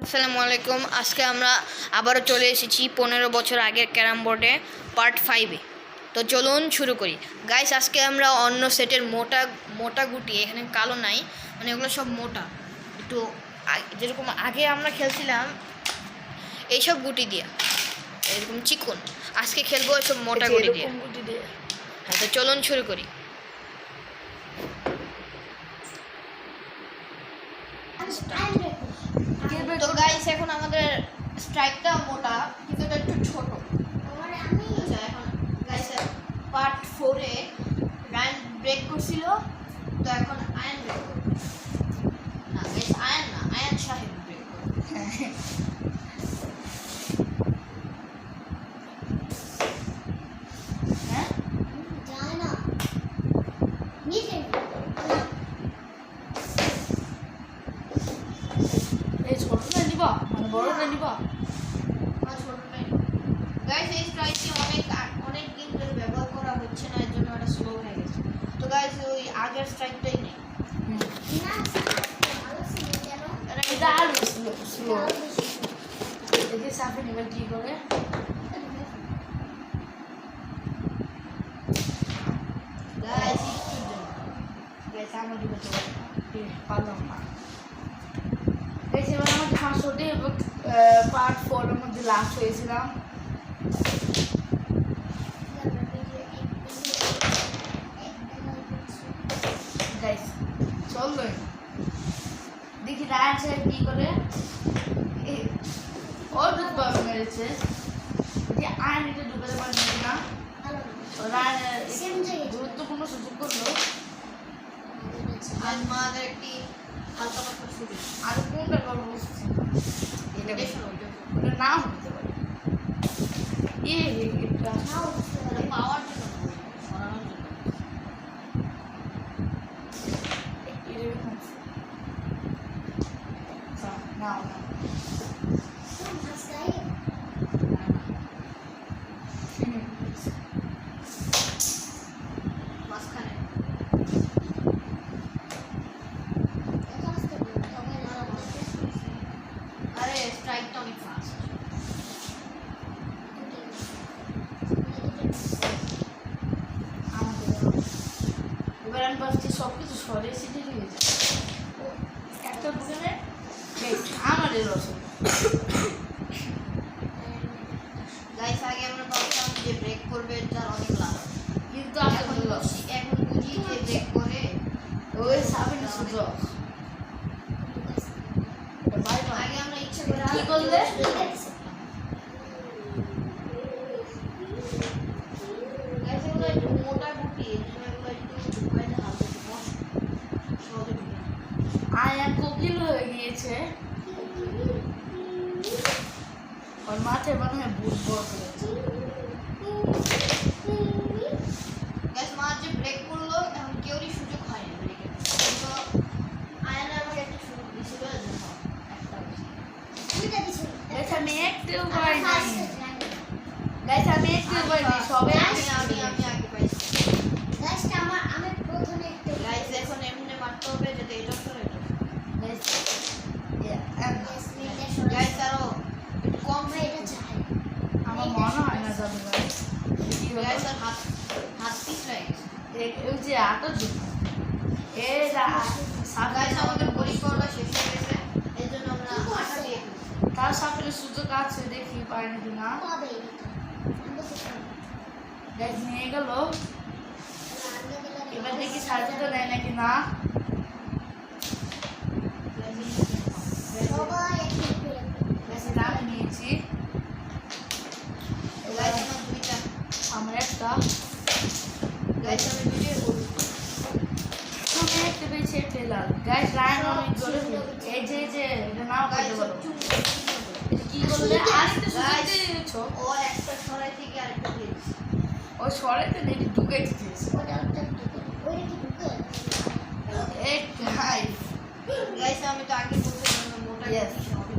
আসসালামু আলাইকুম। আজকে আমরা আবারও চলে এসেছি 15 বছর আগের ক্যারাম বোর্ডে পার্ট 5-এ। তো চলুন শুরু করি। গাইস, আজকে আমরা অন্য সেটের মোটা মোটা গুটি, এখানে কালো নাই, মানে এগুলো সব মোটা, একটু যেরকম আগে আমরা খেলছিলাম এইসব গুটি দিয়ে, এরকম চিকন। আজকে খেলবো এসব মোটা গুটি দিয়ে। হ্যাঁ, তো চলুন শুরু করি। তো গাইস, এখন আমাদের স্ট্রাইকটা মোটা কিন্তু এটা একটু ছোট। আচ্ছা, এখন গাইস পার্ট 4-এ রায়ন ব্রেক করছিল, তো এখন আয়ন ব্রেক করবে। না গাইস, আয়ন না, আয়ন সাহেব ব্রেক করবে। হ্যাঁ, যায় না নিচে এই ছোটটা নিবা মানে বড়টা নিবা? গাইস, এই স্ট্রাইকটি অনেক দিন ধরে ব্যবহার করা হচ্ছে না, এর জন্য এটা স্লো হয়ে গেছে। তো গাইস, ওই আগের স্ট্রাইকটাই নেই। না ভালো ছিল জানো এটা আরো স্লো দেখি সাফে নিবা কি করে। গাইস, একটু জন্য গাইস আমার দিকে তো পারলাম না। গাইস এবার আমাদের ফার্স্ট হতে পার্ট 4 এর মধ্যে লাস্ট হয়েছিলাম। গাইস চলো দেখি রায়ন সাহেব কি করে। ও ডুববে মেরেছে, যে আয়ন এটা ডুবাতে পারবে না। রায়ন গুরুত্বপূর্ণ সুযোগ করলো। আজ আমাদের একটি হালকা পাতলা শুরু। আর কোনটা করবো বুঝছি না। এটা বেশ ওইটা ওটা নাও হতে পারে। এটা পাওয়ার জন্য সরানোর জন্য। এরকম নাও না মাঝখানে আরে স্ট্রাইকটা অনেক ফাস্ট। এবার আমি ভাবছি সবকিছু সরে সিটে দিয়ে যায় একটা দোকানে আমাদের রসুন। গাইস, আগে আমরা ভাবতাম যে ব্রেক করবে, তার অনেক লাভ, কিন্তু এখন বুঝি যে ব্রেক করে ওই সাবিন সুযোগ আগে আমরা ইচ্ছে করে কি করলে? গাইস, এগুলো একটু মোটা গুটি, এর জন্য এগুলো একটু ঢুকাইতে হালকা একটু কষ্ট, সহজে ঢুকে না। আয়ান কোকিল হয়ে গিয়েছে। ওর মাথায় মনে হয় ভূত বড় করেছে। গাইস, মা যে ব্রেক করলো, এখন কেউরই সুযোগ হয়নি ব্রেকের। তো আয়না আমাকে একটা সুযোগ দিয়েছিল, একটা বেশি। গাইস আমি একটু পারিনি। গাইস আমি একটু পারিনি, সবে আমি আগে পাইছি। গাইস, এখন এমনি মারতে হবে যাতে এটা করে এটা। গাইস, আরো একটু কম আমার মনে হয় না যাবে। গাইস, আর হাত পিছলে গেছে। ওই যে আটা জুতো গাইস, আমাদের বলি করা শেষ হয়ে গেছে, এর জন্য আমরা আটা দিয়ে দিই। তার সাথে সুযোগ আছে, দেখি পারে নাকি না। গাইস নিয়ে গেল, এবার দেখি সাহায্য দেয় নাকি না। গাইস আমি নিয়েছি, গাইস, আমার দুইটা। আমার একটা গাইস, আমি ভিডিও করি। আমি একটা পেয়েছি, একটা লাল। গাইস রায়ন অনেক জোরে এই যে এটা নাও গাইস, করতে পারো। চুপ এটা কি করলে আরেকটা সুযোগ Guys, দিয়ে দিয়েছো। ও একটা ছড়াই থেকে আরেকটা দিয়েছে। ও সরাইতে নেই, ঢুকাইতে দিয়েছে। এই গাইস গাইস, আমি তো আগে বলছিলাম না, মোটা Yes. জিনিস হবে।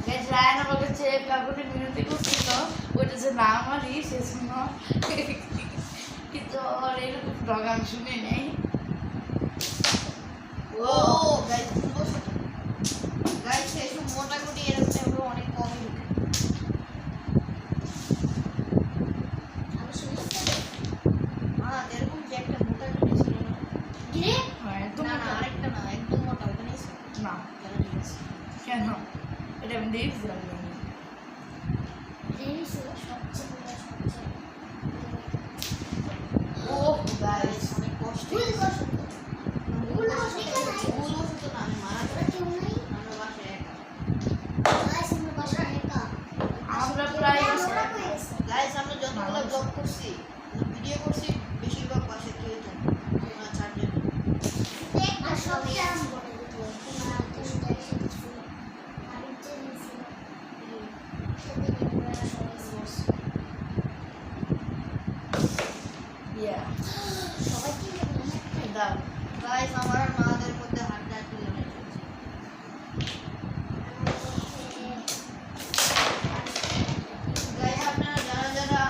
গাইস রায়ন আমার কাছে কাগজে মিনতি করছিল, ওইটা যে নাম আমারই সেজন্য কিন্তু আর এরকম ডগ আমি শুনে নেই। ও গাইস বুঝবো সেটা গাইস এসব মোটা গুটি এরকম এগুলো অনেক কমই ঢুকে আমি শুনতে এরকম যে একটা মোটা গুটি ছিল না গিরে হ্যাঁ একদম না না আরেকটা না একদম মোটা ওখানেই ছিল না কেন দিয়েছে কেন এটা আমি দেখছি রেনি ছিল সবচেয়ে বড় সবচেয়ে ও গাইস অনেক কষ্ট ভুল কষ্ট ভুল কষ্ট ভুল হতো না আমি মারা আমরা কেউ নাই আমরা বাসায় একা গাইস আমরা বাসায় একা আমরা প্রায় আমরা কই গেছে গাইস আমরা যতগুলো ব্লগ করছি ভিডিও করছি বেশিরভাগ বাসায় কেউ জানে না চারজন আর সব ক্যারাম বোর্ডে দিত তোমার আত্মীয় এসে কিছু আমি চেয়ে ছিল সেদিন আমরা সবাই বসে ইয়া সবাই কি মনে দাও গাইস আমার আর মাদের মধ্যে হাড্ডা ছিল না গাইস আপনারা যারা যারা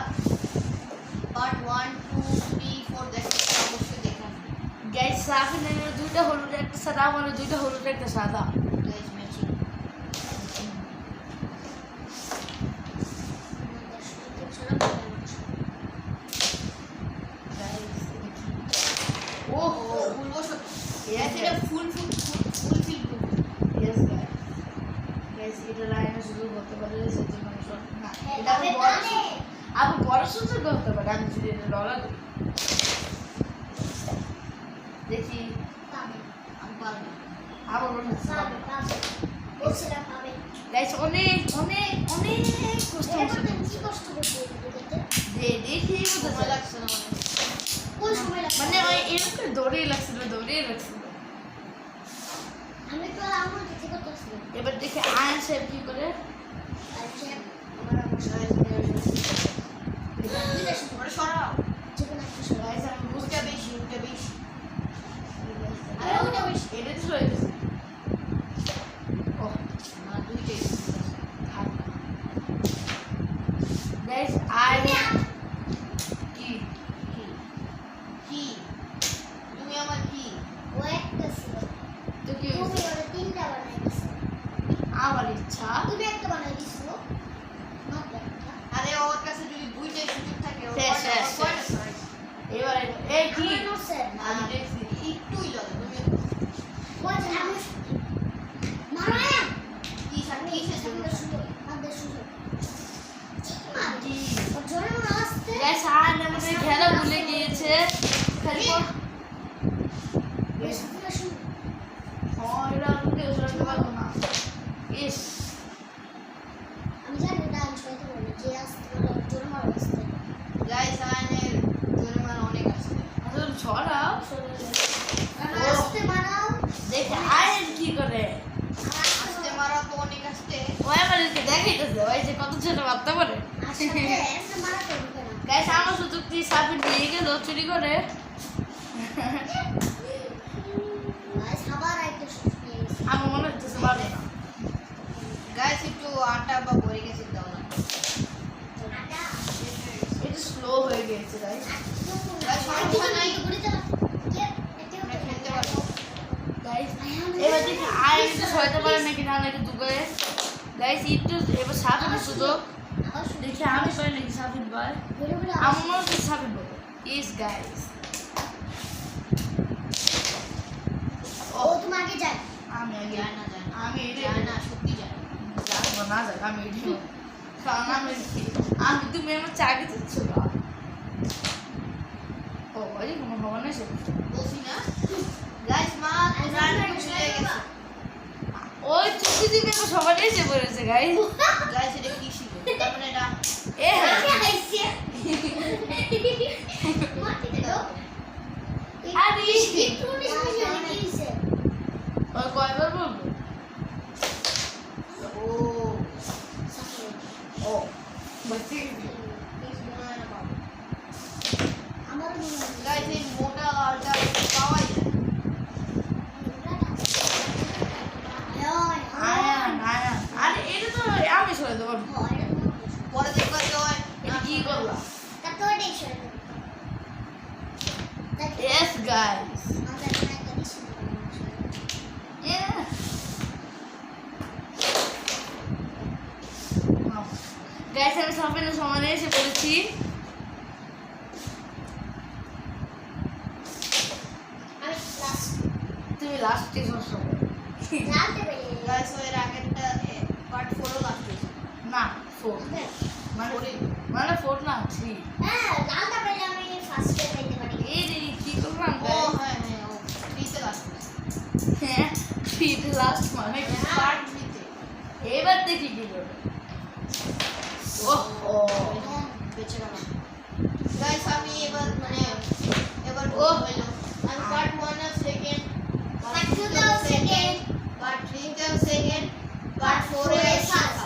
পার্ট 1 2 3 4 দেখেন অবশ্যই দেখুন গাইস সাফিনের দুইটা হলুদ একটা সাদা আমার দুইটা হলুদ একটা সাদা গাইস ম্যাচিং ও বলবো Yes, এটা guys. Full fill Yes, guys. Guys, এটা লাইনে শুধু করতে পারে সেজন্য আমি শর্ট না এটা আমি তবে বড় কানে আমি বড় সুন্দর করতে পারি আমি যদি এটা ডলার দিই দেখি পাবে আমি পারবো আবার মনে হচ্ছে পাবে পাবে বলছিলাম পাবে গাইস অনেক অনেক অনেক কষ্ট এটা হচ্ছে করতে কি কষ্ট করতে দেখতে দেখি সময় বোঝা লাগছে না কোন সময় লাগছে মানে ওই এরকম দৌড়েই লাগছিল আমি তো আমার কিছু করতেছি এবার দেখি আয়ন সাহেব কি করে আচ্ছা আমরা বসে দুইটা শুধু ওটা সরাও যেকোনো একটা সময় গাইস আমি বুঝতে ওটা বেশি আরে ওটা বেশি এটা তো হয়ে গেছে ও না দুইটাই থাক গাইস আয়ন কি কি কি তুমি আমার কি ও একটা ছিল তো কি তুমি ওটা তিনটা বানাই দিছো আমার ইচ্ছা তুমি একটা বানাই দিছো মাত্র একটা আরে ওর কাছে যদি দুইটাই সুযোগ থাকে ও শেষ, কয়টা- শেষ, কয়টা শেষ। ছড়াইছে? এবারে এই কি আমার নসে আমি দেখছি একটুই লাগে তুমি ওই যে আমি মারায়া কি কি শেষ আমরা শুধু আমাদের শুধু কি ওর জন্য আসতে গাইস আয়ন আমাদের খেলা ভুলে গিয়েছে খালি বেশ পুরো শুধু এটা আমাকে সরাতে পারবো না ইস আমি জানি না আমি সবাইকে বলি যে আসতে পারো ওর জন্য আমার আসতে গাইস আয়নের জরিমানা অনেক আসছে আসলে ছড়াও কারণ ও। আসতে মারাও দেখে আয়ন কি করে আর আসতে আসতে মারা তো অনেক আসছে ওই আমাদেরকে দেখাইতেছে ওই যে কত ছোট বার্তা পারে আসতে এমনি মারা করবে না গাইস আমার সুযোগ দিয়ে সাবিন নিয়ে গেল চুরি করে গাইস আবার একটা সুযোগ পেয়ে গেছি আমার মনে হচ্ছে পারবে না গাইস একটু আটা বা ভরে গেছে দাও না আটা এটা স্লো হয়ে গেছে গাইস সমস্যা নাই ঘুরে চলো আমরা খেলতে পারবো গাইস এবার দেখি আয়ন একটু সরাতে পারে নাকি না নাকি দুগায়ে গাইস একটু এবার সাবিনের সুযোগ আবার শুনে দেখি আমি পারি নাকি সাবিন ভাই ঘুরে ঘুরে আমার মনে হচ্ছে সাবিন ভাই ইস গাইস ও তোমাকে যায় আমি আগে যায় না যায় না আমি এটা যায় না সত্যি যায় না যাবো না যাক আমি এটা কারণ আমি তুমি আমার চাকরি দিচ্ছ না ও ওই কোনো খবর নেই সে বলছি না গাইস মা রান্না চলে গেছে ওই চুক্তি দিকে সবাই এসে পড়েছে গাইস গাইস এটা কি ছিল তার মানে এটা এ আমি আইছি মাটিতে দাও আরে একটু নিয়ে গেছে ওই কয়বার বলবো ও ও বলছি আমার মনে হয় গাইস এই মোটা আলটা পাওয়াই যায় আয়ান আয়ান আরে এটা তো আমি সরে দেবো পরে দেখবা যে ওই এটা Yes, guys. আমাদের এখানে একটা দিছি Yeah. Guys, আমি সাফিনের সমানে এসে পড়েছি। আমি লাস্ট তুমি লাস্টে শস্য জানতে পেরে গাইস এর আগেরটা পার্ট 4 ও লাস্ট হয়েছে না 4 মানে 4 না 3 হ্যাঁ জানতে পেরে আমি ফার্স্টে পেতে পারি এই রে কি করলাম ও হ্যাঁ হ্যাঁ ও 3 তে লাস্ট হয়েছে হ্যাঁ 3 লাস্ট মানে পার্ট 3 তে এবার দেখি কি করবে ও বেঁচে গেলাম গাইস আমি এবার এবার ও। হইলো আমি পার্ট 1 এর সেকেন্ড Part 2 এর second, পার্ট 3 এর সেকেন্ড পার্ট 4 এর ফার্স্ট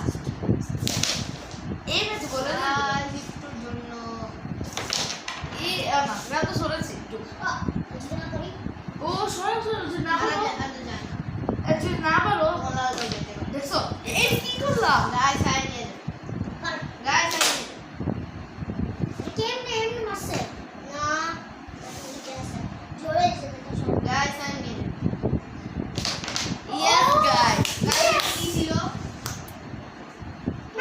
এই মেতে বলে না একটুর জন্য এই না তো সরেছি একটু যদি না করি ও সরে সরে না আরে বলো আরে জানি একচুয়ালি না বলো ওলা যেতে পারে দেখছো এই কি করলাম গাইস আই নিয়ে কর গাইস আই নিয়ে কেমনে এমনি মারছে না ঠিক আছে জোরে যেতে তো সব গাইস আই নিয়ে ইয়েস গাইস গাইস কি ছিল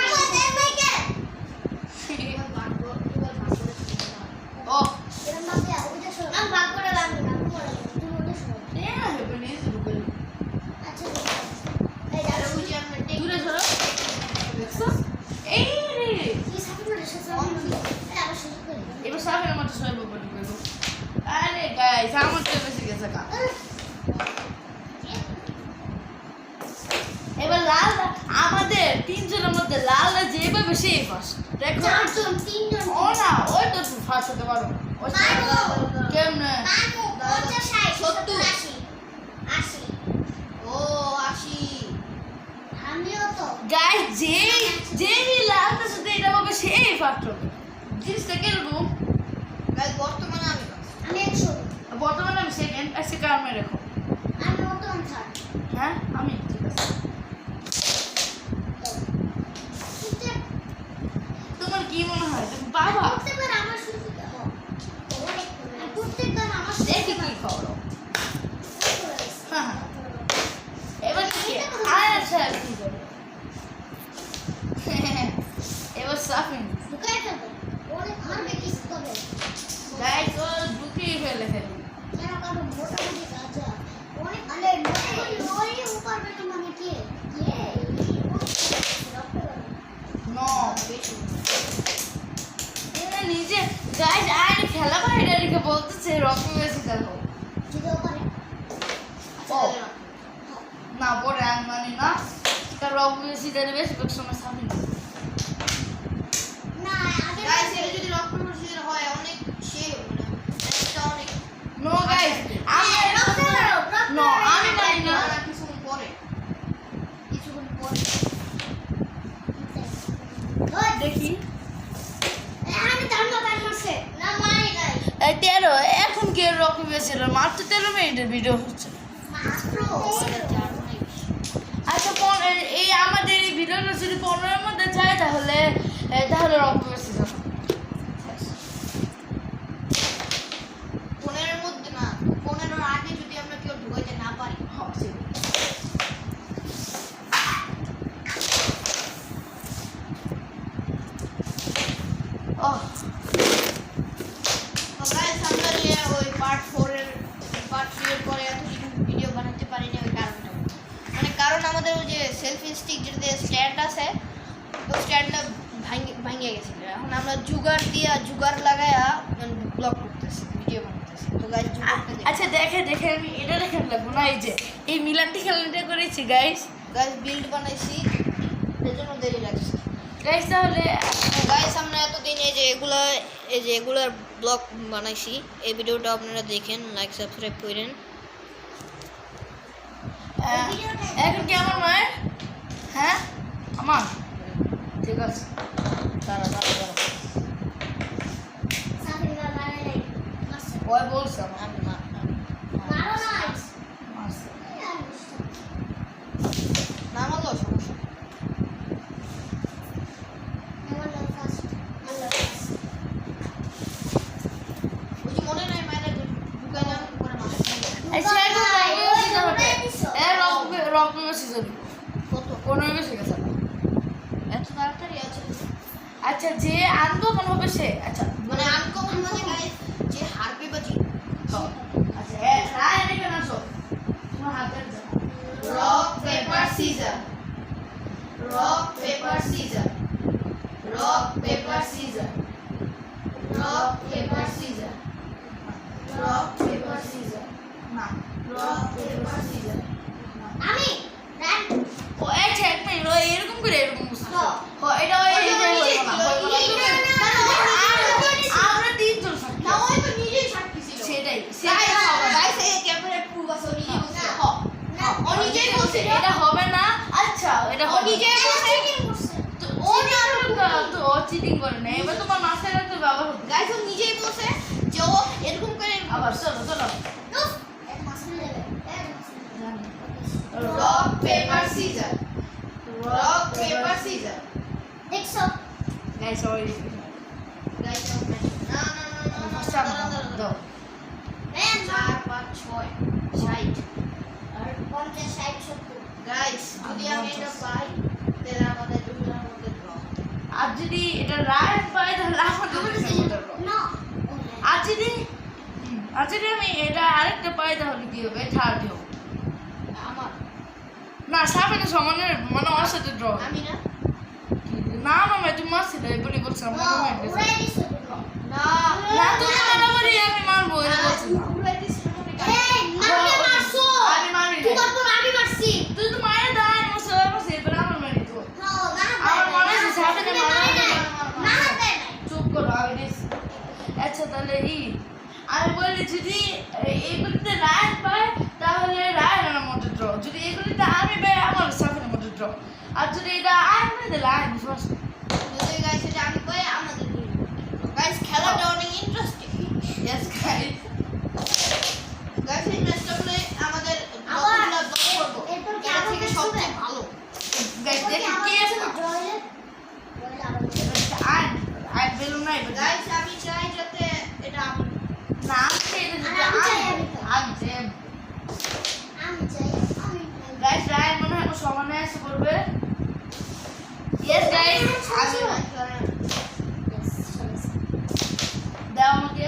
আমাদের মেকে এবার ভাগ্য ও এরকম ভাবে ওইটা শোনো আমি ভাগ করে লাগবে না তুমি ওইটা শোনো এ না হবে প্লিজ রুকো আচ্ছা ঠিক আছে। এই আরে যাও বুঝি আমরা দূরে সরো দেখছো এই রে কি সাপোর্ট করে শেষ হবে এই আবার শুরু করি এবার সাফের মতো সবাই বলে বলবো আরে গাইস আমার তো বেশি গেছে কা এবার লাল আমাদের তিনজনের মধ্যে লাল যেভাবে সেই ফার্স্ট দেখো চারজন তিনজন ও না ওই তো ফার্স্ট হতে পারো ওই পারবো। কেমনে পারবো 50 60 সত্তর। 70 80 ও 80 আমিও তো গাইস যে লালটার সাথে এটা হবে সেই ফার্স্ট হবে জিনিসটা কিরকম গাইস বর্তমানে আমি আমি 100 বর্তমানে আমি সেকেন্ড এসে কারমে রাখো আমি বর্তমান থার্ড হ্যাঁ আমি ঠিক আছে তোমার কি মনে হয় তুমি পাবা প্রত্যেকবার আমার শুধু অনেক প্রত্যেকবার আমার দেখি কি করো হ্যাঁ এবার কি আচ্ছা কি করো এবার সাফিন ঢুকাই ফেলবো অনেক মারবে কিস করবে গাইস ও ঢুকিয়ে ফেলে ফেলি কেন কারণ মোটামুটি কাজা অনেক আরে ওই উপর বেটা মানে কি নো নিজে গাইস আর খেলা করে এটাকে বলতেছে রকি মেসি দেখো যদিও পারে ও না পরে আমি মানি না কারণ রকি মেসি দেবে বেশিরভাগ সময় সাফিন না আগে গাইস এটা যদি রক প্রসিজার হয় অনেক সে এটা অনেক নো গাইস আমি নো আমি মানি না কিছুক্ষণ পরে ওই দেখি আমি তার মারছে না মারি নাই এই 13 এখন কি রকি মেসি মাত্র 13 মিনিটের ভিডিও হচ্ছে মাত্র আচ্ছা এই আমাদের এই ভিডিওটা যদি 15 এর মধ্যে যায় তাহলে তাহলে রকি মেসি যাবে 15 এর মধ্যে না 15 এর আগে যদি আমরা কেউ ঢুকাইতে না পারি ও তো গাইস আমরা যে ওই পার্ট 4 এর পার্ট 3 এর পরে এত ভিডিও বানাতে পারিনি ওই কারণে মানে কারণ আমাদের ওই যে সেলফি স্টিক যেটা স্ট্যান্ড আছে ওই স্ট্যান্ডটা ভাঙে গেছিল এখন আমরা জুগার লাগায়া ব্লগ করতেছি ভিডিও বানাতেছি তো গাইস আচ্ছা দেখে আমি এটা দেখেন লাগবো না এই যে এই মিলানটি খেলাটা করেছি গাইস গাইস বিল্ড বানাইছি এজন্য দেরি লাগছে গাইস তাহলে গাইস আমরা এতদিন এই যে এগুলার ব্লগ বানাইছি এই ভিডিওটা আপনারা দেখেন লাইক সাবস্ক্রাইব করেন এখন কি আমার মায়ের হ্যাঁ আমার ঠিক আছে দাঁড়া সাফিন মারে নাই মারছে ওই বলছে আমার আমি না মারো না মারছে। নামালো সমস্যা আমার নাম ফার্স্ট আল্লাহ ওই যে মনে নাই মায়ের আচ্ছা এখন ওই সিজন হবে উড়াই দিছো। রক সিজন কত 15 বেশি গেছে এত তাড়াতাড়ি আছে আচ্ছা যে আনবো কোন হবে সে আচ্ছা মানে আনকমন মানে গাইস যে হারবে বা জিতবে আচ্ছা রায় এনে কেন আসো তোমার হাতে rock paper scissor rock paper scissor rock paper scissor rock paper scissor rock paper caesar না রক পেপার সিজার আমি রান ও আচ্ছা এক মিনিট ওই এরকম করে এরকম বুঝছো হ্যাঁ। ও এটা ওই আমরা তিনজন না ওই তো নিজেই সাক্ষী ছিল সেটাই গাইস এই ক্যামেরা প্রুফ আছে ও নিজেই বলছে হ্যাঁ ও নিজেই বলছে এটা হবে না আচ্ছা এটা ও হবে নিজেই বলছে তো ও তো ও চিটিং করে না এবার তোমার মাস্টার তো ব্যবহার হতো গাইস ও নিজেই বলছে যে ও এরকম করে আবার চলো চলো এক মাস নেবে এক মাস rock paper scissor rock paper scissor দেখছো গাইস ওই গাইস না মাস্টার দাও রান 4 5 6 60 আর 50 60 70 গাইস যদি আমি এটা পাই তাহলে আমাদের দুজনের মধ্যে ড্র আর যদি এটা রায় পাই তাহলে আমাদের দুজনের মধ্যে draw। না আর যদি আমি এটা আরেকটা পাই তাহলে কি হবে থার্ড হবে আমার না সামনে সমানের মানে ওর সাথে ড্র আমি না না মামা তুমি মারছিলে বলি বলছিলাম উড়াই দিছো না না তুমি মারামারি আমি মারবো এটা বলছিলাম উড়াই দিছি না মনে এই মারলে মারছো আমি মারি তোমার পর আমি মারছি তুই তো মায়ের দাঁড় মশলা বসে এবার আমার মারি তো না আমার মনে হচ্ছে সামনে মারা না হাতে নাই চুপ করো আমি দিস আচ্ছা তাহলে আমি বলি যদি এইগুলিতে রায় পায় তাহলে রায়ের মধ্যে ড্র যদি এগুলিতে আমি পাই আমার সাফের মধ্যে ড্র আর যদি এটা আয় মানে তাহলে আয় ফার্স্ট যদি গাইস এটা আমি পাই আমাদের গাইস খেলাটা অনেক ইন্টারেস্টিং ইয়েস গাইস গাইস এই ম্যাচটা হলে আমাদের আবার ব্লকগুলো করব এরপর কি এর আবার থেকে কিছু সবচেয়ে হবে? ভালো গাইস দেখি কে আছে না আয় আয় বেলুন নাই গাইস আমি চাই যাতে এটা আমি না আছে এটা যদি আমি চাই, আয় আমি চাই। আমি চাই আমি চাই আমি গাইস রায় মনে হয় আমার সমানে এসে পড়বে ইয়েস গাইস আমি দাও আমাকে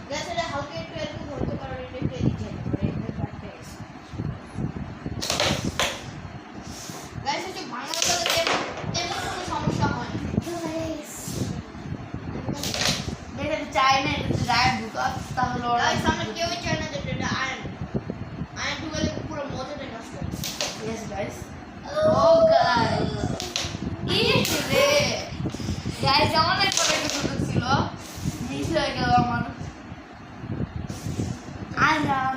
গাইস এটা হালকা একটু এরকম হতে পারে এটা একটু এদিকে যেতে পারে এটা প্র্যাকটিস গাইস এটা বাংলা বলতে তেমন কোনো সমস্যা হয় না দেখে চাই না এটা রায় ঢুকা তাহলে ওরা গাইস আমরা কেউই চাই না যে এটা আয়রন আয়রন ঢুকালে পুরো মজাটা নষ্ট হয়ে যায় ইয়েস গাইস ও গাইস ইস রে গাইস আমার একটা কথা ছিল মিস হয়ে গেল আমার আয়াম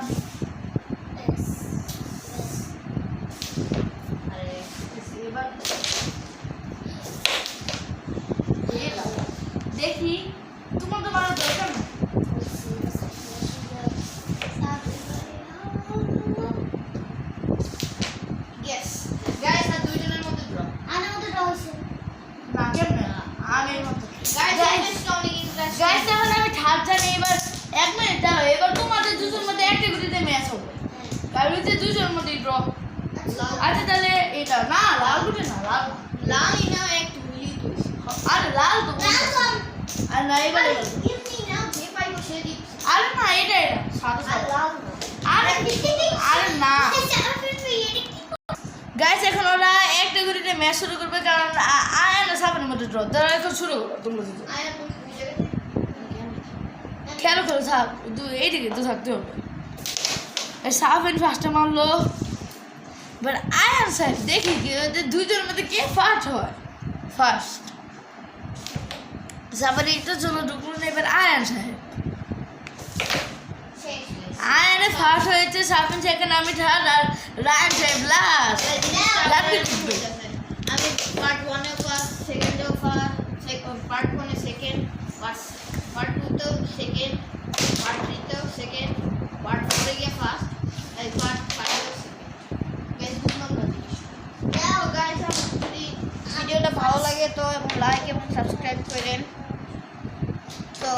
আরে এবার দেখি তোমার তো মারা দরকার না ইয়েস গাইস আর দুইজনের মধ্যে ড্র না কেমনে আমি মতো গাইস Guys, এটা অনেক ইন্টারেস্টিং গাইস তাহলে আমি থার্ড জানি এবার এক মিনিট দাঁড়াও এবার তোমাদের দুজনের মধ্যে একটা গুটিতে ম্যাচ হবে কারণ হচ্ছে দুজনের মধ্যে ড্র আচ্ছা তাহলে এটা না লাল গুটি না লাল না। লাল না একটু মিলিয়ে তুইছি আরে লাল তো আর না এবার এবার। যে পাইবো সে দিই আরে না এটা এটা সাদা সাদা আরে আরে না গাইস এখন ওরা একটা গুটিতে ম্যাচ শুরু করবে কারণ আয় না সামনের মধ্যে ড্র তারা এখন শুরু করো তোমরা দুজন আয়া তুমি ওই জায়গায় খেলো খেলো থাক এইদিকে তো থাকতে হবে সাফেন ফার্স্টে মারলো এবার আয়ান সাহেব দেখি কি ওদের দুইজনের মধ্যে কে ফার্স্ট হয় ফার্স্ট সাফের এটার জন্য ঢুকলো না এবার আয়ান সাহেব আয়ানে ফার্স্ট হয়েছে সাফেন সেকেন্ড আমি থার্ড আর রায়ান সাহেব লাস্ট আমি পার্ট 1 এ ফার্স্ট সেকেন্ডে ফার্স্ট পার্ট 1 এ সেকেন্ড পার্ট 2 তেও সেকেন্ড পার্ট 3 তেও সেকেন্ড পার্ট 4 এ গিয়ে ফার্স্ট এই পার্ট 5 এ সেকেন্ড গাইস গুড নাম্বার দাও গাইস যদি ভিডিওটা ভালো লাগে তো লাইক এবং সাবস্ক্রাইব করেন তো